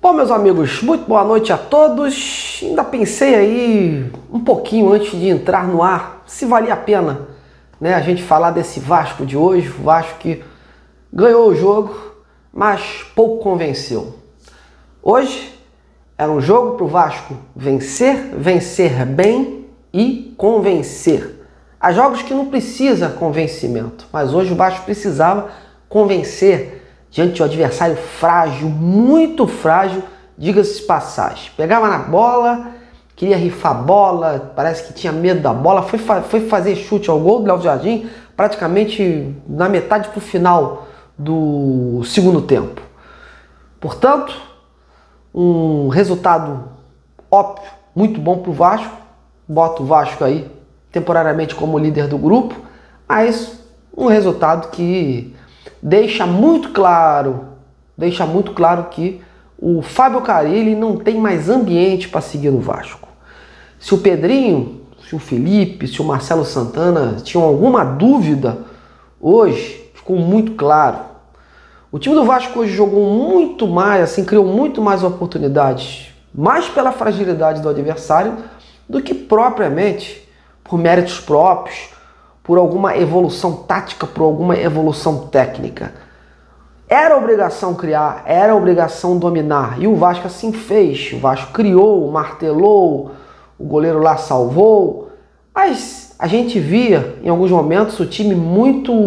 Bom, meus amigos, muito boa noite a todos. Ainda pensei aí um pouquinho antes de entrar no ar se valia a pena, né, a gente falar desse Vasco de hoje. O Vasco que ganhou o jogo, mas pouco convenceu. Hoje era um jogo para o Vasco vencer, vencer bem e convencer. Há jogos que não precisa convencimento, mas hoje o Vasco precisava convencer diante de um adversário frágil, muito frágil, diga-se de passagem. Pegava na bola, queria rifar a bola, parece que tinha medo da bola, foi fazer chute ao gol do Léo Jardim praticamente na metade para o final do segundo tempo. Portanto, um resultado óbvio, muito bom para o Vasco. Bota o Vasco aí temporariamente como líder do grupo, mas um resultado que deixa muito claro que o Fábio Carille não tem mais ambiente para seguir no Vasco. Se o Pedrinho, se o Felipe, se o Marcelo Santana tinham alguma dúvida, hoje ficou muito claro. O time do Vasco hoje jogou muito mais, assim, criou muito mais oportunidades, mais pela fragilidade do adversário do que propriamente por méritos próprios, por alguma evolução tática, por alguma evolução técnica. Era obrigação criar, era obrigação dominar, e o Vasco assim fez. O Vasco criou, martelou, o goleiro lá salvou, mas a gente via em alguns momentos o time muito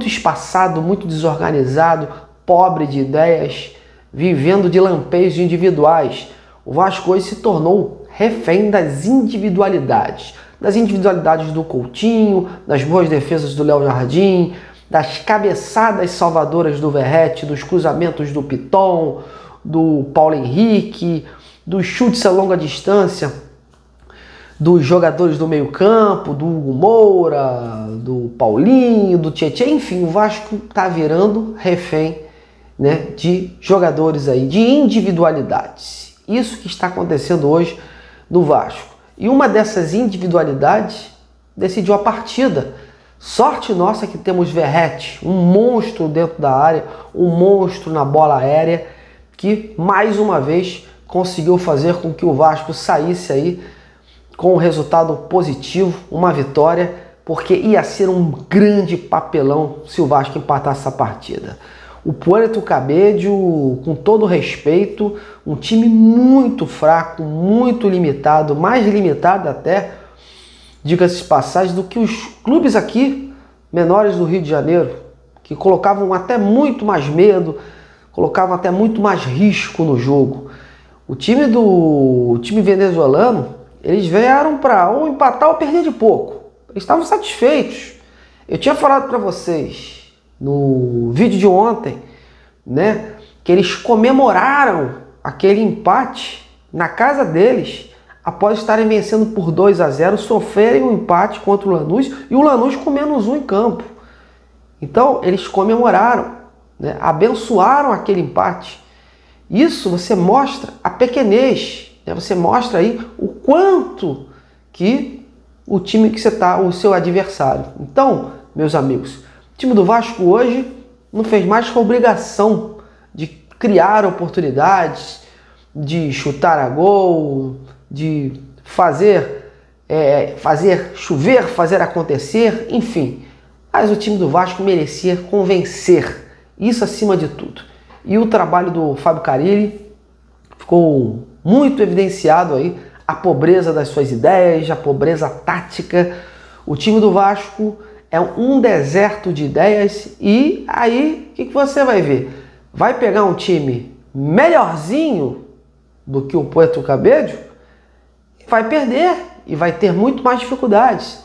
espaçado, muito desorganizado, pobre de ideias, vivendo de lampejos individuais. O Vasco hoje se tornou refém das individualidades do Coutinho, das boas defesas do Léo Jardim, das cabeçadas salvadoras do Verratti, dos cruzamentos do Piton, do Paulo Henrique, dos chutes a longa distância dos jogadores do meio campo, do Hugo Moura, do Paulinho, do Tietê. Enfim, o Vasco está virando refém, né, de jogadores aí, de individualidades. Isso que está acontecendo hoje no Vasco. E uma dessas individualidades decidiu a partida. Sorte nossa que temos Verratti, um monstro dentro da área, um monstro na bola aérea, que mais uma vez conseguiu fazer com que o Vasco saísse aí com um resultado positivo, uma vitória, porque ia ser um grande papelão se o Vasco empatasse essa partida. O Puerto Cabello, com todo respeito, um time muito fraco, muito limitado, mais limitado até, diga-se de passagem, do que os clubes aqui menores do Rio de Janeiro, que colocavam até muito mais medo, colocavam até muito mais risco no jogo. O time venezuelano, eles vieram para ou empatar ou perder de pouco. Eles estavam satisfeitos. Eu tinha falado para vocês no vídeo de ontem, né, que eles comemoraram aquele empate na casa deles, após estarem vencendo por 2-0, sofrerem um empate contra o Lanús e o Lanús com -1 em campo. Então eles comemoraram, né, abençoaram aquele empate. Isso você mostra a pequenez, né, você mostra aí o quanto que o time que você está, o seu adversário. Então, meus amigos, o time do Vasco hoje não fez mais que a obrigação de criar oportunidades, de chutar a gol, de fazer chover, fazer acontecer, enfim. Mas o time do Vasco merecia convencer, isso acima de tudo. E o trabalho do Fábio Carille ficou muito evidenciado aí, a pobreza das suas ideias, a pobreza tática. O time do Vasco é um deserto de ideias, e aí o que você vai ver? Vai pegar um time melhorzinho do que o Puerto Cabello, vai perder e vai ter muito mais dificuldades.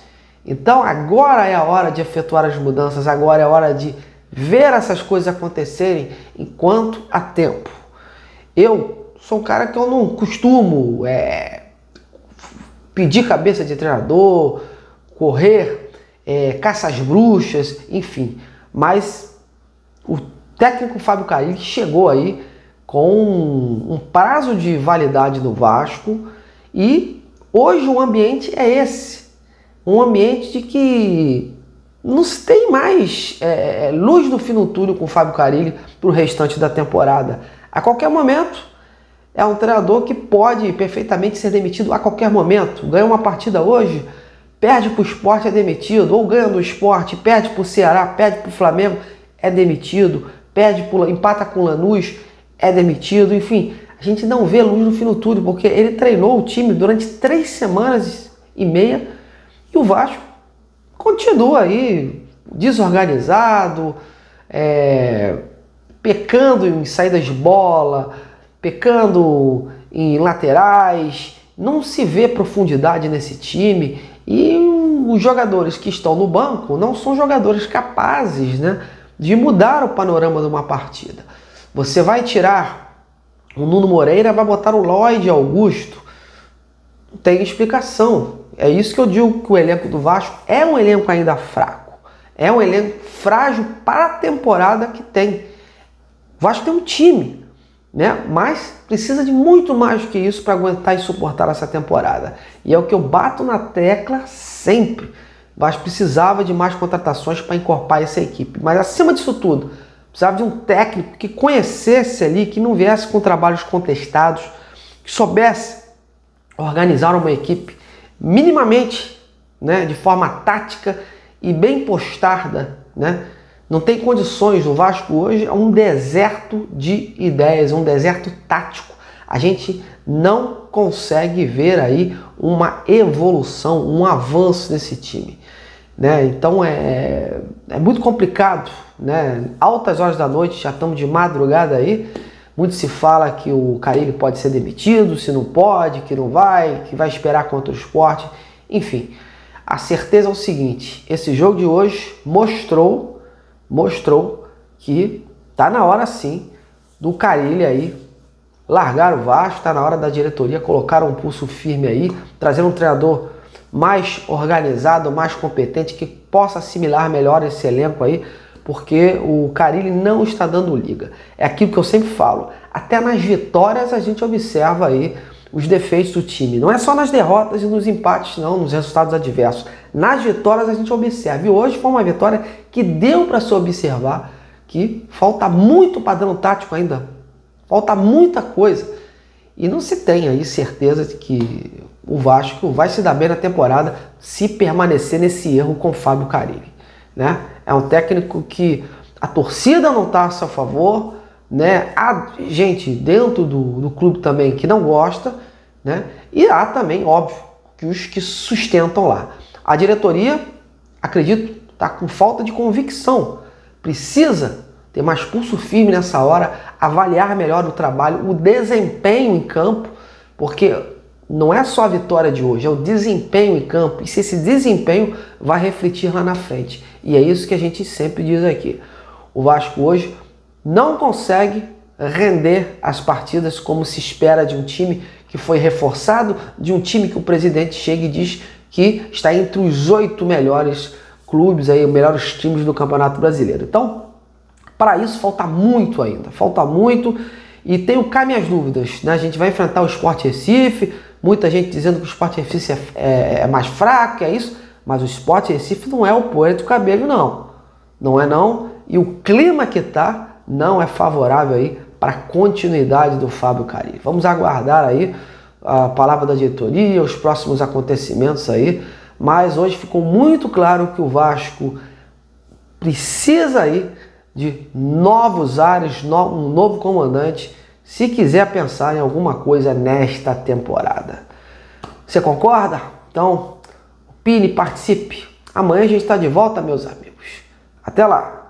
Então agora é a hora de efetuar as mudanças, agora é a hora de ver essas coisas acontecerem enquanto há tempo. Eu sou um cara que eu não costumo pedir cabeça de treinador, correr, caça às bruxas, enfim. Mas o técnico Fábio Carille chegou aí com um prazo de validade no Vasco, e hoje o ambiente é esse. Um ambiente de que não se tem mais luz no fim do túnel com o Fábio Carille para o restante da temporada. A qualquer momento, é um treinador que pode perfeitamente ser demitido a qualquer momento. Ganha uma partida hoje, perde para o Sport, é demitido. Ou ganha do Sport, perde para o Ceará, perde para o Flamengo, é demitido. Empata com o Lanús, é demitido. Enfim, a gente não vê luz no fim do túnel, porque ele treinou o time durante 3 semanas e meia e o Vasco continua aí desorganizado, pecando em saídas de bola, pecando em laterais, não se vê profundidade nesse time e os jogadores que estão no banco não são jogadores capazes, né, de mudar o panorama de uma partida. Você vai tirar o Nuno Moreira, vai botar o Lloyd Augusto, não tem explicação. É isso que eu digo, que o elenco do Vasco é um elenco ainda fraco, é um elenco frágil para a temporada que tem. O Vasco tem um time, né? Mas precisa de muito mais do que isso para aguentar e suportar essa temporada. E é o que eu bato na tecla sempre. O Vasco precisava de mais contratações para encorpar essa equipe. Mas acima disso tudo, precisava de um técnico que conhecesse ali, que não viesse com trabalhos contestados, que soubesse organizar uma equipe minimamente, né, de forma tática e bem postada, né? Não tem condições. O Vasco hoje é um deserto de ideias, um deserto tático. A gente não consegue ver aí uma evolução, um avanço desse time, né? Então é muito complicado, né? Altas horas da noite, já estamos de madrugada aí. Muito se fala que o Carille pode ser demitido, se não pode, que não vai, que vai esperar contra o Sport. Enfim, a certeza é o seguinte: esse jogo de hoje mostrou que tá na hora sim do Carille aí largar o Vasco, tá na hora da diretoria colocar um pulso firme aí, trazer um treinador mais organizado, mais competente, que possa assimilar melhor esse elenco aí, porque o Carille não está dando liga. É aquilo que eu sempre falo, até nas vitórias a gente observa aí os defeitos do time. Não é só nas derrotas e nos empates não, nos resultados adversos. Nas vitórias a gente observa. E hoje foi uma vitória que deu para se observar que falta muito padrão tático ainda. Falta muita coisa. E não se tem aí certeza de que o Vasco vai se dar bem na temporada se permanecer nesse erro com o Fábio Carille, né? É um técnico que a torcida não está a seu favor, né? Há gente dentro do clube também que não gosta, né? E há também, óbvio, que os que sustentam lá. A diretoria, acredito, está com falta de convicção. Precisa ter mais pulso firme nessa hora, avaliar melhor o trabalho, o desempenho em campo, porque não é só a vitória de hoje, é o desempenho em campo. E se esse desempenho vai refletir lá na frente. E é isso que a gente sempre diz aqui. O Vasco hoje não consegue render as partidas como se espera de um time que foi reforçado, de um time que o presidente chega e diz que está entre os 8 melhores clubes, aí, os melhores times do Campeonato Brasileiro. Então, para isso falta muito ainda, falta muito. E tenho cá minhas dúvidas, né? A gente vai enfrentar o Sport Recife, muita gente dizendo que o Sport Recife é mais fraco, é isso, mas o Sport Recife não é o Poeira do Cabelo, não. Não é não, e o clima que tá não é favorável aí para a continuidade do Fábio Carille. Vamos aguardar aí a palavra da diretoria, os próximos acontecimentos aí, mas hoje ficou muito claro que o Vasco precisa aí de novos ares, um novo comandante, se quiser pensar em alguma coisa nesta temporada. Você concorda? Então, opine, participe. Amanhã a gente está de volta, meus amigos. Até lá!